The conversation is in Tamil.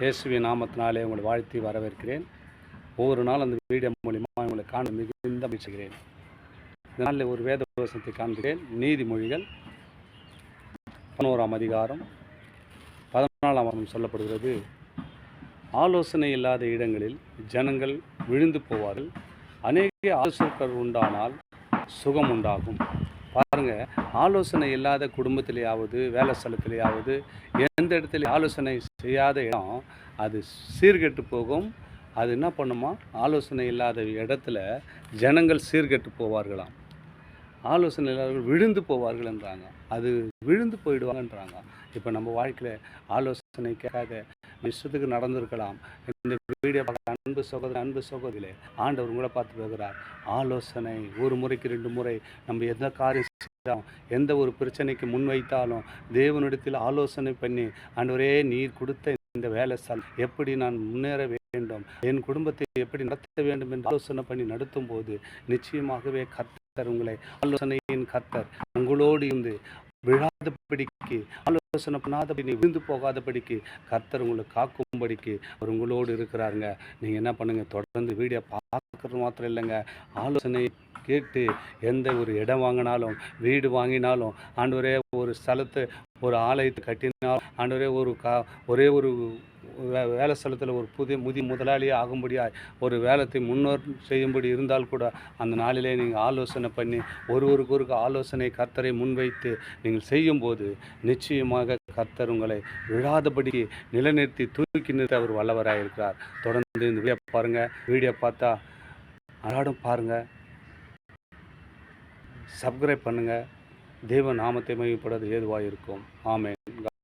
இயேசுவின் நாமத்தினாலே உங்களை வாழ்த்தி வரவேற்கிறேன். ஒவ்வொரு நாள் அந்த வீடியோ மூலிமா உங்களை காண மிகுந்த மகிழ்ச்சிக்கிறேன். இதனால் ஒரு வேத வசனத்தை காண்கிறேன். நீதிமொழிகள் 11ஆம் அதிகாரம் 14ஆம் வசனம் சொல்லப்படுகிறது. ஆலோசனை இல்லாத இடங்களில் ஜனங்கள் விழுந்து போவார்கள். அநேக ஆலோசகர்கள் உண்டானால் சுகம் உண்டாகும். பாருங்க, ஆலோசனை இல்லாத குடும்பத்திலேயாவது வேலை ஸ்தலத்திலேயாவது எந்த இடத்துல ஆலோசனை செய்யாத இடம் அது சீர்கெட்டு போகும். அது என்ன பண்ணுமா, ஆலோசனை இல்லாத இடத்துல ஜனங்கள் சீர்கெட்டு போவார்களாம். ஆலோசனை இல்லாதவர்கள் விழுந்து போவார்கள் என்றாங்க. அது விழுந்து போயிடுவாங்கன்றாங்க. இப்போ நம்ம வாழ்க்கையில் ஆலோசனை கேட்காத இஷ்டத்துக்கு நடந்திருக்கலாம். இந்த வீடியோ பார்க்க அன்பு சகோதரிகளே, ஆண்டவர் உங்களை பார்த்து பேசுகிறார். ஆலோசனை ஒரு முறைக்கு 2 முறை நம்ம எந்த காரியம் செய்தாலும், எந்த ஒரு பிரச்சனைக்கு முன்வைத்தாலும் தேவனிடத்தில் ஆலோசனை பண்ணி, ஆண்டவரே நீர் கொடுத்த இந்த வேலை எப்படி நான் முன்னேற வேண்டும், என் குடும்பத்தை எப்படி நடத்த வேண்டும் என்று ஆலோசனை பண்ணி நடத்தும் போது நிச்சயமாகவே கர்த்தர் உங்களை ஆலோசனையின் கர்த்தர் உங்களோடு இருந்து விழாதபடிக்கு, ஆலோசனை பண்ணாதபடி விழுந்து போகாதபடிக்கு கர்த்தர் உங்களை காக்கும்படிக்கு அவர் உங்களோடு இருக்கிறாருங்க. நீங்கள் என்ன பண்ணுங்கள், தொடர்ந்து வீடியோ பார்க்கறது மாத்திரம் இல்லைங்க, ஆலோசனை கேட்டு எந்த ஒரு இடம் வாங்கினாலும் வீடு வாங்கினாலும், ஆண்டவரே ஒரு ஸ்தலத்தை ஒரு ஆலயத்தை கட்டினாலும், ஆண்டவரே ஒரே ஒரு வேலை ஸ்தலத்தில் ஒரு முதலாளியாக ஆகும்படியாக ஒரு வேலத்தை முன்னோர் செய்யும்படி இருந்தால் கூட அந்த நாளிலே நீங்கள் ஆலோசனை பண்ணி ஒருவருக்கு ஆலோசனை கர்த்தரை முன்வைத்து நீங்கள் செய்யும்போது நிச்சயமாக கர்த்தர் உங்களை விழாதபடி நிலைநிறுத்தி தூக்கி நிறுத்த அவர் வல்லவராக இருக்கிறார். தொடர்ந்து இந்த வீடியோ பாருங்கள். வீடியோ பார்த்தா அன்றாடம் பாருங்கள், சப்ஸ்கிரைப் பண்ணுங்கள். தேவ நாமத்தை மகிமைப்படுவது ஏதுவாக இருக்கும். ஆமென்.